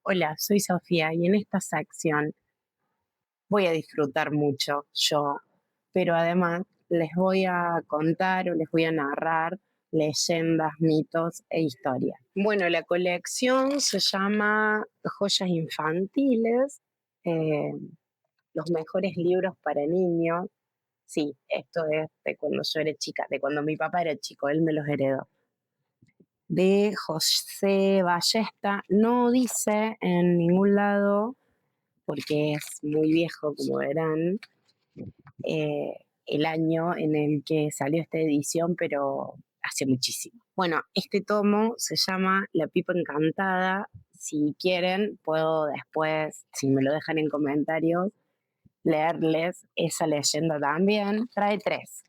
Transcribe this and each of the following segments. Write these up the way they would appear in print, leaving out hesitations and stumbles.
Hola, soy Sofía y en esta sección voy a disfrutar mucho yo, pero además les voy a contar o les voy a narrar leyendas, mitos e historias. Bueno, la colección se llama Joyas Infantiles, eh, los mejores libros para niños. Sí, esto es de cuando yo era chica, de cuando mi papá era chico, él me los heredó. De José Ballesta, no dice en ningún lado porque es muy viejo, como verán, el año en el que salió esta edición, pero hace muchísimo. Bueno, este tomo se llama La Pipa Encantada. Si quieren, puedo después, si me lo dejan en comentarios, leerles esa leyenda también. Trae tres.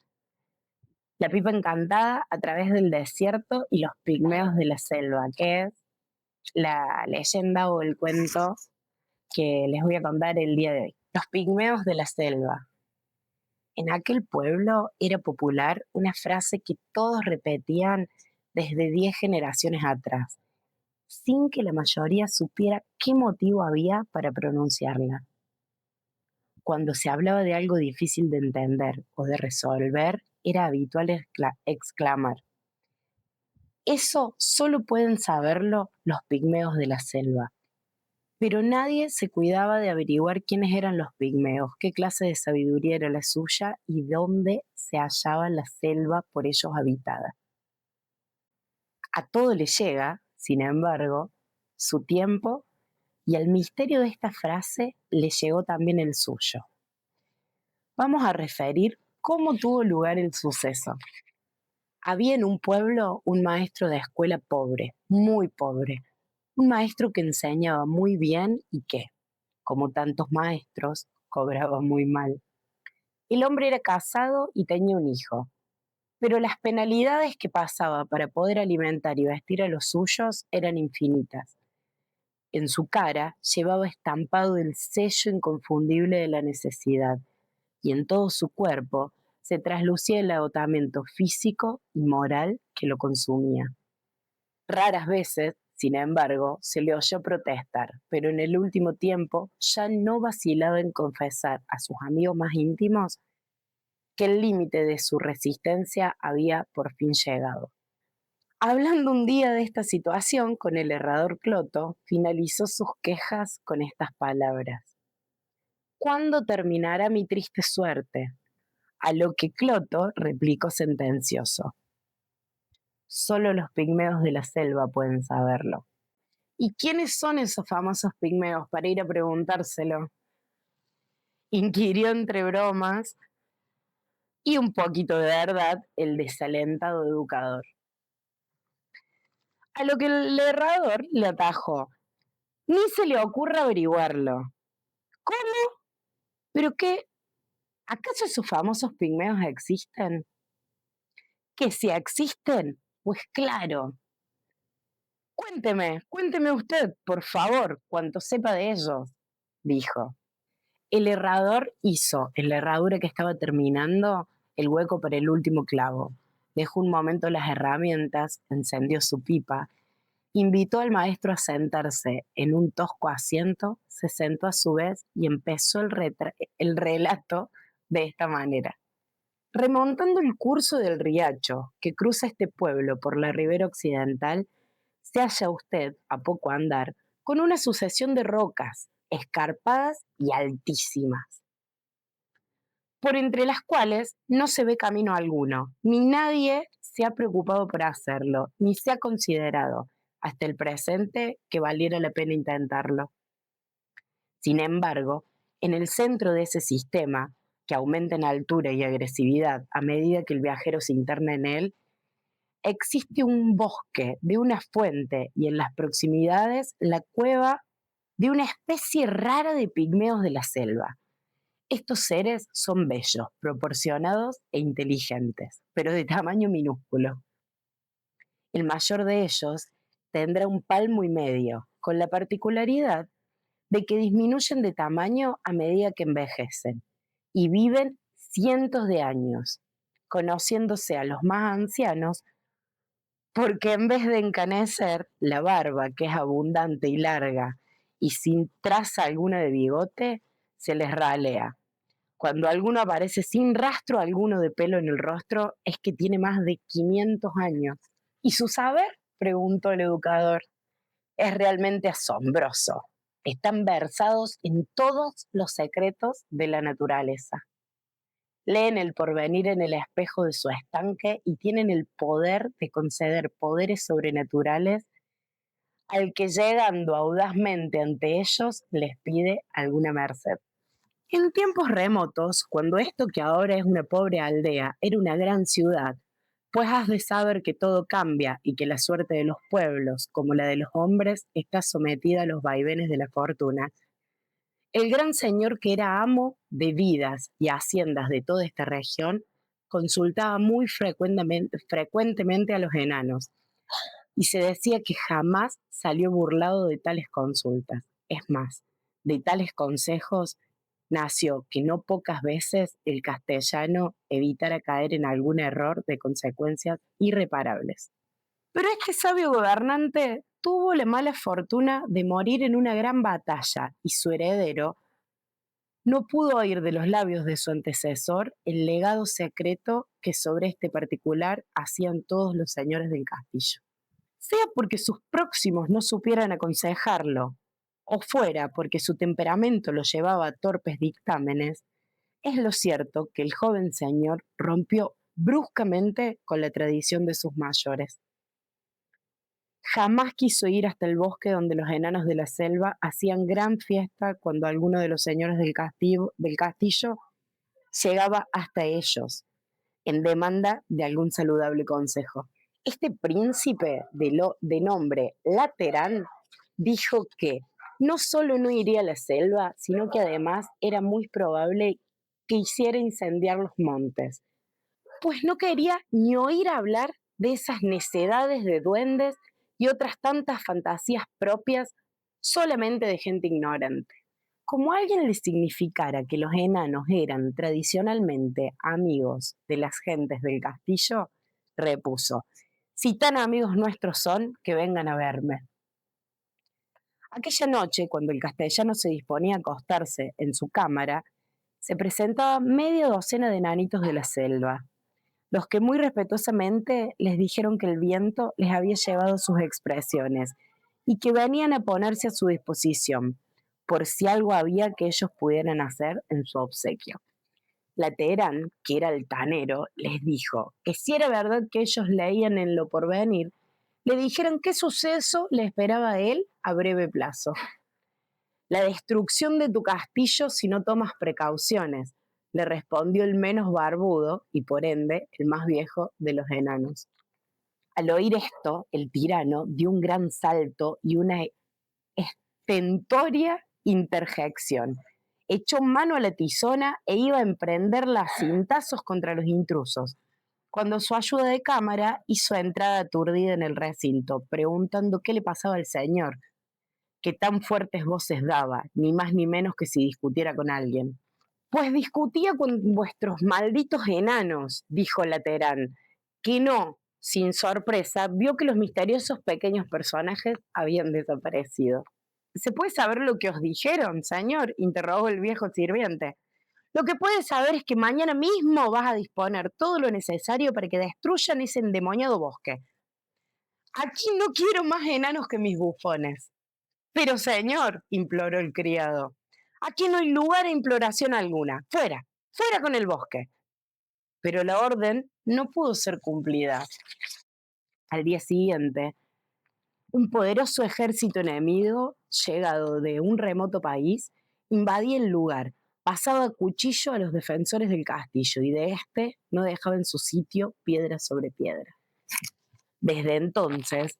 La Pipa Encantada a través del desierto y los pigmeos de la selva, que es la leyenda o el cuento que les voy a contar el día de hoy. Los pigmeos de la selva. En aquel pueblo era popular una frase que todos repetían desde 10 generaciones atrás, sin que la mayoría supiera qué motivo había para pronunciarla. Cuando se hablaba de algo difícil de entender o de resolver, era habitual exclamar: eso solo pueden saberlo los pigmeos de la selva. Pero nadie se cuidaba de averiguar quiénes eran los pigmeos, qué clase de sabiduría era la suya y dónde se hallaba la selva por ellos habitada. A todo le llega, sin embargo, su tiempo, y al misterio de esta frase le llegó también el suyo. Vamos a referir cómo tuvo lugar el suceso. Había en un pueblo un maestro de escuela pobre, muy pobre, un maestro que enseñaba muy bien y que, como tantos maestros, cobraba muy mal. El hombre era casado y tenía un hijo, pero las penalidades que pasaba para poder alimentar y vestir a los suyos eran infinitas. En su cara llevaba estampado el sello inconfundible de la necesidad, y en todo su cuerpo se traslucía el agotamiento físico y moral que lo consumía. Raras veces, sin embargo, se le oyó protestar, pero en el último tiempo ya no vacilaba en confesar a sus amigos más íntimos que el límite de su resistencia había por fin llegado. Hablando un día de esta situación con el herrador Cloto, finalizó sus quejas con estas palabras: ¿cuándo terminará mi triste suerte? A lo que Cloto replicó sentencioso: solo los pigmeos de la selva pueden saberlo. ¿Y quiénes son esos famosos pigmeos para ir a preguntárselo? Inquirió entre bromas y un poquito de verdad el desalentado educador. A lo que el herrador le atajó: ni se le ocurra averiguarlo. ¿Cómo? ¿Pero qué? ¿Acaso esos famosos pigmeos existen? ¿Que si existen? Pues claro. Cuénteme usted, por favor, cuanto sepa de ellos, dijo. El herrador hizo en la herradura que estaba terminando el hueco para el último clavo. Dejó un momento las herramientas, encendió su pipa, invitó al maestro a sentarse en un tosco asiento, se sentó a su vez y empezó el relato de esta manera. Remontando el curso del riacho que cruza este pueblo por la ribera occidental, se halla usted, a poco andar, con una sucesión de rocas, escarpadas y altísimas, por entre las cuales no se ve camino alguno, ni nadie se ha preocupado por hacerlo, ni se ha considerado, hasta el presente, que valiera la pena intentarlo. Sin embargo, en el centro de ese sistema, que aumenta en altura y agresividad a medida que el viajero se interna en él, existe un bosque de una fuente y en las proximidades la cueva de una especie rara de pigmeos de la selva. Estos seres son bellos, proporcionados e inteligentes, pero de tamaño minúsculo. El mayor de ellos tendrá un palmo y medio, con la particularidad de que disminuyen de tamaño a medida que envejecen y viven cientos de años, conociéndose a los más ancianos porque en vez de encanecer, la barba, que es abundante y larga, y sin traza alguna de bigote, se les ralea. Cuando alguno aparece sin rastro alguno de pelo en el rostro, es que tiene más de 500 años. ¿Y su saber? Preguntó el educador. Es realmente asombroso. Están versados en todos los secretos de la naturaleza. Leen el porvenir en el espejo de su estanque y tienen el poder de conceder poderes sobrenaturales al que llegando audazmente ante ellos les pide alguna merced. En tiempos remotos, cuando esto que ahora es una pobre aldea era una gran ciudad, pues has de saber que todo cambia y que la suerte de los pueblos, como la de los hombres, está sometida a los vaivenes de la fortuna. El gran señor que era amo de vidas y haciendas de toda esta región, consultaba muy frecuentemente a los enanos, y se decía que jamás salió burlado de tales consultas. Es más, de tales consejos nació que no pocas veces el castellano evitara caer en algún error de consecuencias irreparables. Pero este sabio gobernante tuvo la mala fortuna de morir en una gran batalla y su heredero no pudo oír de los labios de su antecesor el legado secreto que sobre este particular hacían todos los señores del castillo. Sea porque sus próximos no supieran aconsejarlo, o fuera porque su temperamento lo llevaba a torpes dictámenes, es lo cierto que el joven señor rompió bruscamente con la tradición de sus mayores. Jamás quiso ir hasta el bosque donde los enanos de la selva hacían gran fiesta cuando alguno de los señores del castillo llegaba hasta ellos en demanda de algún saludable consejo. Este príncipe de nombre Laterán dijo que no solo no iría a la selva, sino que además era muy probable que hiciera incendiar los montes, pues no quería ni oír hablar de esas necedades de duendes y otras tantas fantasías propias solamente de gente ignorante. Como alguien le significara que los enanos eran tradicionalmente amigos de las gentes del castillo, repuso, si tan amigos nuestros son, que vengan a verme. Aquella noche, cuando el castellano se disponía a acostarse en su cámara, se presentaba media docena de enanitos de la selva, los que muy respetuosamente les dijeron que el viento les había llevado sus expresiones y que venían a ponerse a su disposición, por si algo había que ellos pudieran hacer en su obsequio. Laterán, que era altanero, les dijo que si era verdad que ellos leían en lo porvenir, le dijeron qué suceso le esperaba a él a breve plazo. La destrucción de tu castillo si no tomas precauciones, le respondió el menos barbudo y por ende el más viejo de los enanos. Al oír esto, el tirano dio un gran salto y una estentoria interjección. Echó mano a la tizona e iba a emprenderla a cintazos contra los intrusos, cuando su ayuda de cámara hizo entrada aturdida en el recinto, preguntando qué le pasaba al señor, que tan fuertes voces daba, ni más ni menos que si discutiera con alguien. Pues discutía con vuestros malditos enanos, dijo Laterán, que no, sin sorpresa, vio que los misteriosos pequeños personajes habían desaparecido. ¿Se puede saber lo que os dijeron, señor? Interrogó el viejo sirviente. Lo que puedes saber es que mañana mismo vas a disponer todo lo necesario para que destruyan ese endemoniado bosque. Aquí no quiero más enanos que mis bufones. Pero señor, imploró el criado, aquí no hay lugar a imploración alguna. Fuera, fuera con el bosque. Pero la orden no pudo ser cumplida. Al día siguiente, un poderoso ejército enemigo, llegado de un remoto país, invadía el lugar, pasaba a cuchillo a los defensores del castillo y de este no dejaba en su sitio piedra sobre piedra. Desde entonces,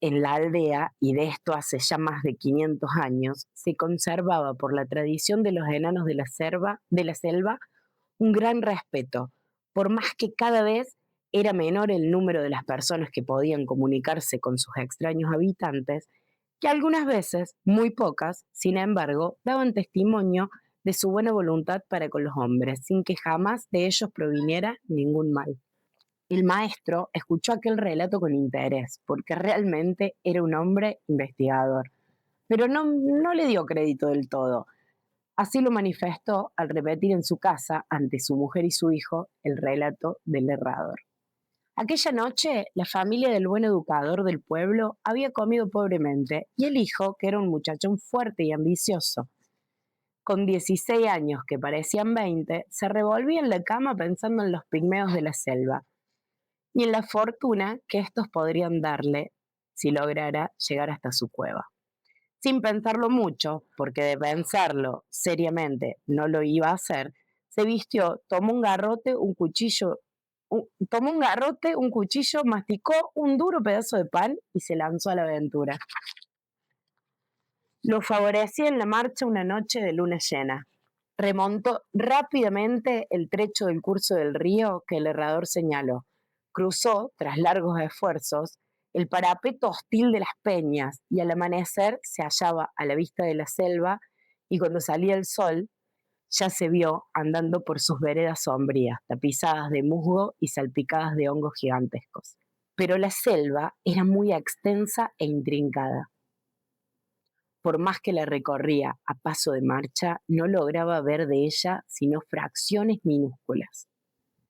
en la aldea, y de esto hace ya más de 500 años, se conservaba por la tradición de los enanos de la selva un gran respeto, por más que cada vez era menor el número de las personas que podían comunicarse con sus extraños habitantes, que algunas veces, muy pocas, sin embargo, daban testimonio de su buena voluntad para con los hombres, sin que jamás de ellos proviniera ningún mal. El maestro escuchó aquel relato con interés, porque realmente era un hombre investigador. pero no le dio crédito del todo. Así lo manifestó al repetir en su casa, ante su mujer y su hijo, el relato del herrador. Aquella noche, la familia del buen educador del pueblo había comido pobremente y el hijo, que era un muchachón fuerte y ambicioso, con 16 años que parecían 20, se revolvía en la cama pensando en los pigmeos de la selva y en la fortuna que estos podrían darle si lograra llegar hasta su cueva. Sin pensarlo mucho, porque de pensarlo seriamente no lo iba a hacer, se vistió, tomó un garrote, un cuchillo, masticó un duro pedazo de pan y se lanzó a la aventura. Lo favorecía en la marcha una noche de luna llena. Remontó rápidamente el trecho del curso del río que el herrador señaló. Cruzó, tras largos esfuerzos, el parapeto hostil de las peñas y al amanecer se hallaba a la vista de la selva y cuando salía el sol ya se vio andando por sus veredas sombrías, tapizadas de musgo y salpicadas de hongos gigantescos. Pero la selva era muy extensa e intrincada. Por más que la recorría a paso de marcha, no lograba ver de ella sino fracciones minúsculas.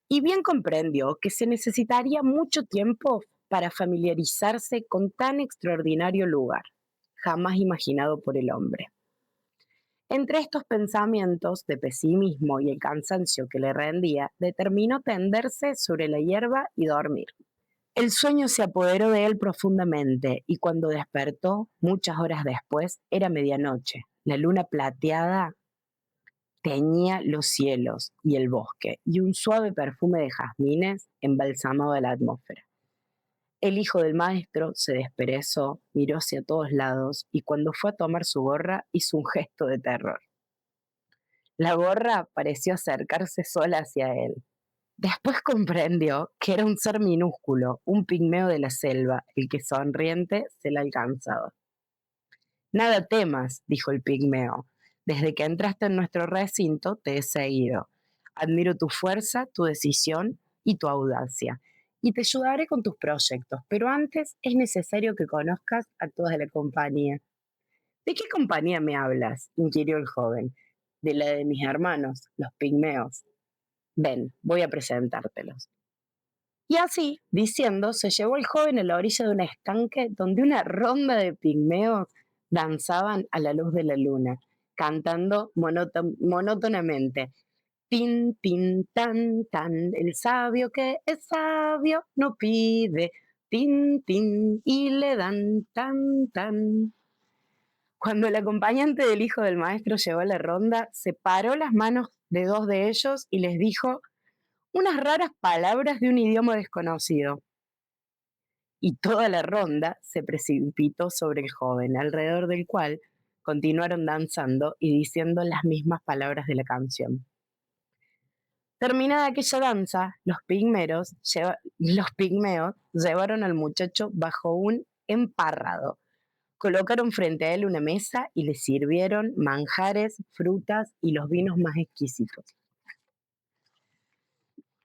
Y bien comprendió que se necesitaría mucho tiempo para familiarizarse con tan extraordinario lugar, jamás imaginado por el hombre. Entre estos pensamientos de pesimismo y el cansancio que le rendía, determinó tenderse sobre la hierba y dormir. El sueño se apoderó de él profundamente y cuando despertó, muchas horas después, era medianoche. La luna plateada teñía los cielos y el bosque y un suave perfume de jazmines embalsamaba la atmósfera. El hijo del maestro se desperezó, miró hacia todos lados y cuando fue a tomar su gorra hizo un gesto de terror. La gorra pareció acercarse sola hacia él. Después comprendió que era un ser minúsculo, un pigmeo de la selva, el que sonriente se la alcanzaba. Nada temas, dijo el pigmeo. Desde que entraste en nuestro recinto te he seguido. Admiro tu fuerza, tu decisión y tu audacia. Y te ayudaré con tus proyectos, pero antes es necesario que conozcas a toda la compañía. ¿De qué compañía me hablas?, inquirió el joven. De la de mis hermanos, los pigmeos. Ven, voy a presentártelos. Y así, diciendo, se llevó al joven a la orilla de un estanque donde una ronda de pigmeos danzaban a la luz de la luna, cantando monótonamente. Tin, tin, tan, tan, el sabio que es sabio no pide. Tin, tin, y le dan tan, tan. Cuando el acompañante del hijo del maestro llegó a la ronda, separó las manos de dos de ellos y les dijo unas raras palabras de un idioma desconocido. Y toda la ronda se precipitó sobre el joven, alrededor del cual continuaron danzando y diciendo las mismas palabras de la canción. Terminada aquella danza, los pigmeos llevaron al muchacho bajo un empárrado. Colocaron frente a él una mesa y le sirvieron manjares, frutas y los vinos más exquisitos.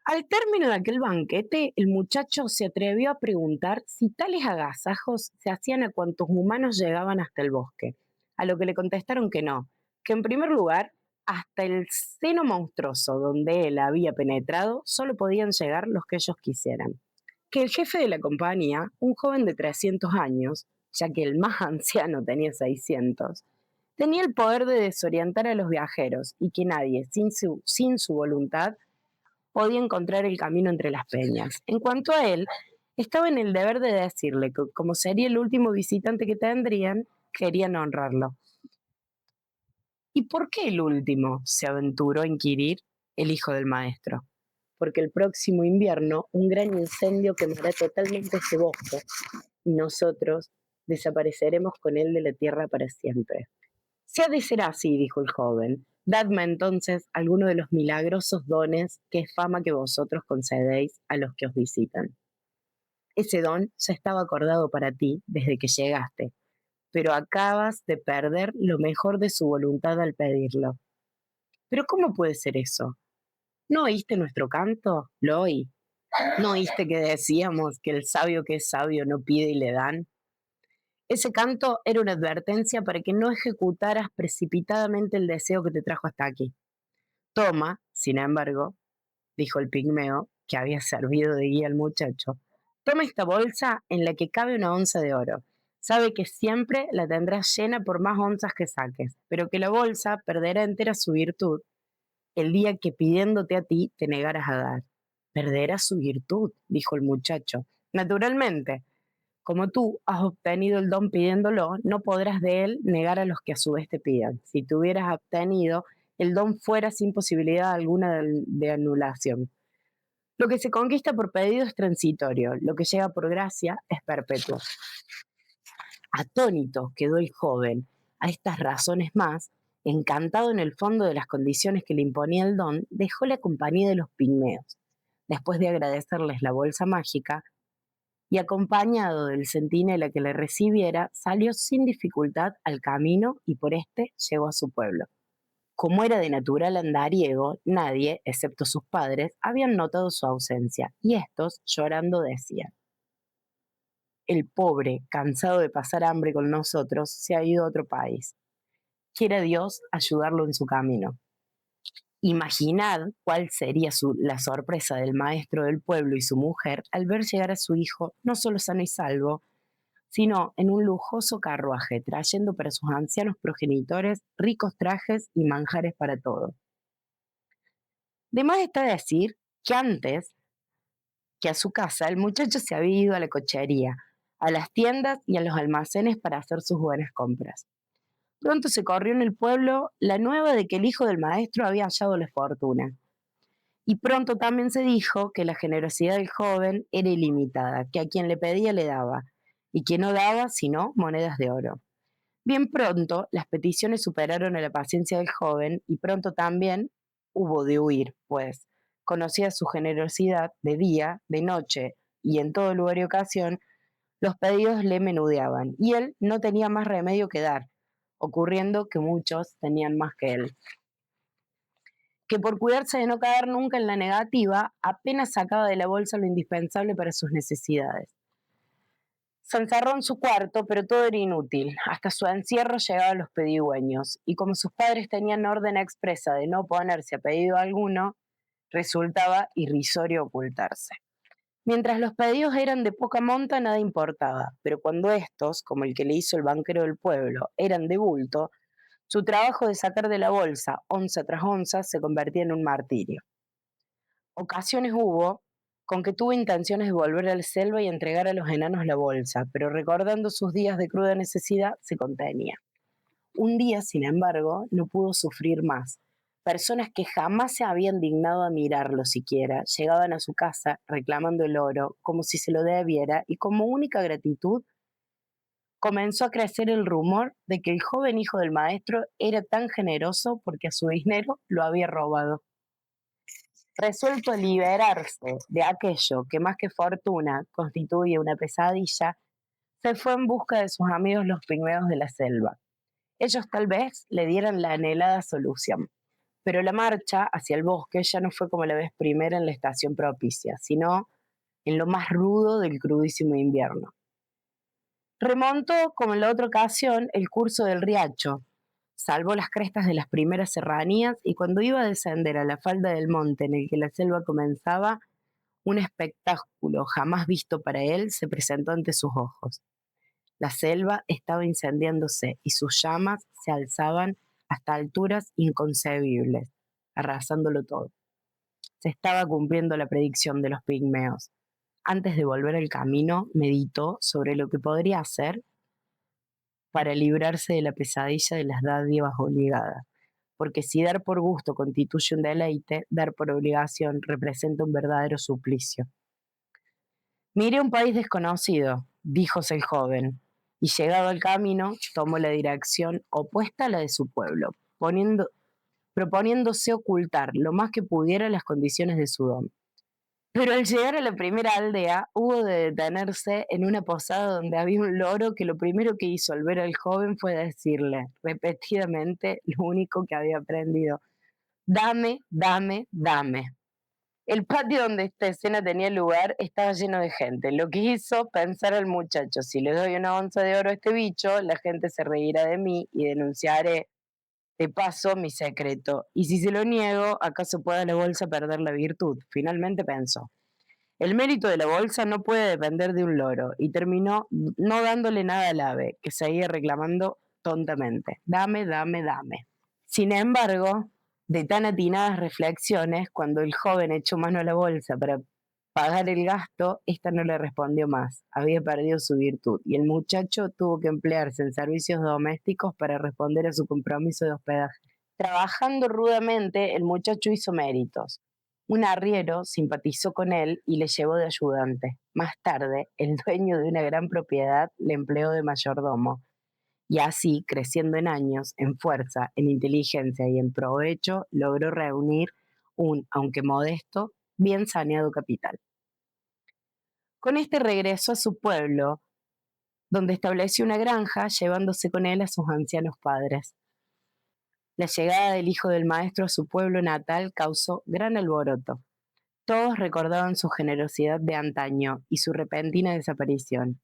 Al término de aquel banquete, el muchacho se atrevió a preguntar si tales agasajos se hacían a cuantos humanos llegaban hasta el bosque, a lo que le contestaron que no, que en primer lugar, hasta el seno monstruoso donde él había penetrado, solo podían llegar los que ellos quisieran. Que el jefe de la compañía, un joven de 300 años, ya que el más anciano tenía 600, tenía el poder de desorientar a los viajeros y que nadie, sin su voluntad, podía encontrar el camino entre las peñas. En cuanto a él, estaba en el deber de decirle que, como sería el último visitante que tendrían, querían honrarlo. ¿Y por qué el último?, se aventuró a inquirir el hijo del maestro. Porque el próximo invierno un gran incendio quemará totalmente ese bosque y nosotros desapareceremos con él de la tierra para siempre. Si ha de ser así, dijo el joven, dadme entonces alguno de los milagrosos dones que es fama que vosotros concedéis a los que os visitan. Ese don ya estaba acordado para ti desde que llegaste, pero acabas de perder lo mejor de su voluntad al pedirlo. ¿Pero cómo puede ser eso? ¿No oíste nuestro canto? Lo oí. ¿No oíste que decíamos que el sabio que es sabio no pide y le dan? Ese canto era una advertencia para que no ejecutaras precipitadamente el deseo que te trajo hasta aquí. Toma, sin embargo, dijo el pigmeo, que había servido de guía al muchacho, toma esta bolsa en la que cabe una onza de oro. Sabe que siempre la tendrás llena por más onzas que saques, pero que la bolsa perderá entera su virtud el día que pidiéndote a ti te negaras a dar. Perderá su virtud, dijo el muchacho. Naturalmente, como tú has obtenido el don pidiéndolo, no podrás de él negar a los que a su vez te pidan. Si tú hubieras obtenido, el don fuera sin posibilidad alguna de anulación. Lo que se conquista por pedido es transitorio, lo que llega por gracia es perpetuo. Atónito quedó el joven a estas razones más, encantado en el fondo de las condiciones que le imponía el don, dejó la compañía de los pigmeos. Después de agradecerles la bolsa mágica, y acompañado del centinela que le recibiera, salió sin dificultad al camino y por este llegó a su pueblo. Como era de natural andariego, nadie, excepto sus padres, habían notado su ausencia, y estos, llorando, decían: el pobre, cansado de pasar hambre con nosotros, se ha ido a otro país. Quiera Dios ayudarlo en su camino. Imaginad cuál sería la sorpresa del maestro del pueblo y su mujer al ver llegar a su hijo no solo sano y salvo, sino en un lujoso carruaje, trayendo para sus ancianos progenitores ricos trajes y manjares para todos. De más está decir que antes que a su casa el muchacho se había ido a la cochería, a las tiendas y a los almacenes para hacer sus buenas compras. Pronto se corrió en el pueblo la nueva de que el hijo del maestro había hallado la fortuna. Y pronto también se dijo que la generosidad del joven era ilimitada, que a quien le pedía le daba, y que no daba sino monedas de oro. Bien pronto las peticiones superaron a la paciencia del joven y pronto también hubo de huir, pues, conocida su generosidad de día, de noche y en todo lugar y ocasión, los pedidos le menudeaban y él no tenía más remedio que dar, ocurriendo que muchos tenían más que él. Que por cuidarse de no caer nunca en la negativa, apenas sacaba de la bolsa lo indispensable para sus necesidades. Se encerró en su cuarto, pero todo era inútil. Hasta su encierro llegaban los pedigüeños, y como sus padres tenían orden expresa de no oponerse a pedido alguno, resultaba irrisorio ocultarse. Mientras los pedidos eran de poca monta, nada importaba, pero cuando estos, como el que le hizo el banquero del pueblo, eran de bulto, su trabajo de sacar de la bolsa onza tras onza se convertía en un martirio. Ocasiones hubo con que tuvo intenciones de volver a la selva y entregar a los enanos la bolsa, pero recordando sus días de cruda necesidad, se contenía. Un día, sin embargo, no pudo sufrir más. Personas que jamás se habían dignado a mirarlo siquiera, llegaban a su casa reclamando el oro, como si se lo debiera, y como única gratitud comenzó a crecer el rumor de que el joven hijo del maestro era tan generoso porque a su dinero lo había robado. Resuelto a liberarse de aquello que más que fortuna constituye una pesadilla, se fue en busca de sus amigos los pigmeos de la selva. Ellos tal vez le dieran la anhelada solución, pero la marcha hacia el bosque ya no fue como la vez primera en la estación propicia, sino en lo más rudo del crudísimo invierno. Remontó, como en la otra ocasión, el curso del riacho, salvó las crestas de las primeras serranías y cuando iba a descender a la falda del monte en el que la selva comenzaba, un espectáculo jamás visto para él se presentó ante sus ojos. La selva estaba incendiándose y sus llamas se alzaban hasta alturas inconcebibles, arrasándolo todo. Se estaba cumpliendo la predicción de los pigmeos. Antes de volver al camino, meditó sobre lo que podría hacer para librarse de la pesadilla de las dádivas obligadas. Porque si dar por gusto constituye un deleite, dar por obligación representa un verdadero suplicio. Miré un país desconocido, díjose el joven, y llegado al camino, tomó la dirección opuesta a la de su pueblo, proponiéndose ocultar lo más que pudiera las condiciones de su don. Pero al llegar a la primera aldea, hubo de detenerse en una posada donde había un loro que lo primero que hizo al ver al joven fue decirle repetidamente lo único que había aprendido: dame, dame, dame. El patio donde esta escena tenía lugar estaba lleno de gente, lo que hizo pensar al muchacho, si le doy una onza de oro a este bicho, la gente se reirá de mí y denunciaré de paso mi secreto. Y si se lo niego, ¿acaso pueda la bolsa perder la virtud? Finalmente pensó. El mérito de la bolsa no puede depender de un loro, y terminó no dándole nada al ave, que seguía reclamando tontamente. Dame, dame, dame. Sin embargo, de tan atinadas reflexiones, cuando el joven echó mano a la bolsa para pagar el gasto, ésta no le respondió más. Había perdido su virtud, y el muchacho tuvo que emplearse en servicios domésticos para responder a su compromiso de hospedaje. Trabajando rudamente, el muchacho hizo méritos. Un arriero simpatizó con él y le llevó de ayudante. Más tarde, el dueño de una gran propiedad le empleó de mayordomo, y así, creciendo en años, en fuerza, en inteligencia y en provecho, logró reunir un, aunque modesto, bien saneado capital. Con este regresó a su pueblo, donde estableció una granja, llevándose con él a sus ancianos padres. La llegada del hijo del maestro a su pueblo natal causó gran alboroto. Todos recordaban su generosidad de antaño y su repentina desaparición.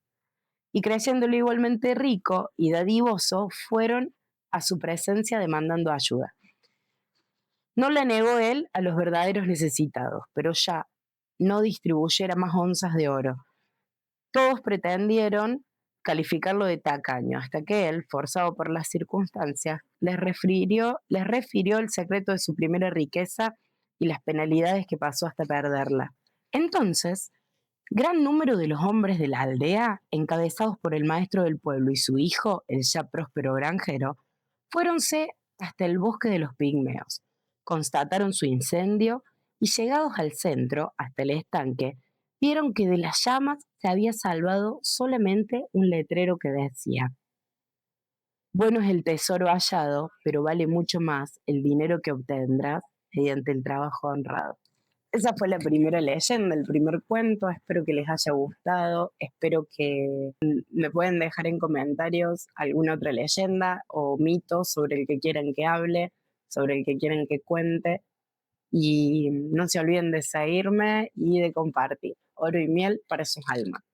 Y creyéndolo igualmente rico y dadivoso, fueron a su presencia demandando ayuda. No la negó él a los verdaderos necesitados, pero ya no distribuyera más onzas de oro. Todos pretendieron calificarlo de tacaño, hasta que él, forzado por las circunstancias, les refirió el secreto de su primera riqueza y las penalidades que pasó hasta perderla. Entonces, gran número de los hombres de la aldea, encabezados por el maestro del pueblo y su hijo, el ya próspero granjero, fuéronse hasta el bosque de los pigmeos, constataron su incendio y llegados al centro, hasta el estanque, vieron que de las llamas se había salvado solamente un letrero que decía: bueno es el tesoro hallado, pero vale mucho más el dinero que obtendrás mediante el trabajo honrado. Esa fue la primera leyenda, el primer cuento. Espero que les haya gustado. Espero que me pueden dejar en comentarios alguna otra leyenda o mito sobre el que quieran que hable, sobre el que quieran que cuente. Y no se olviden de seguirme y de compartir. Oro y miel para sus almas.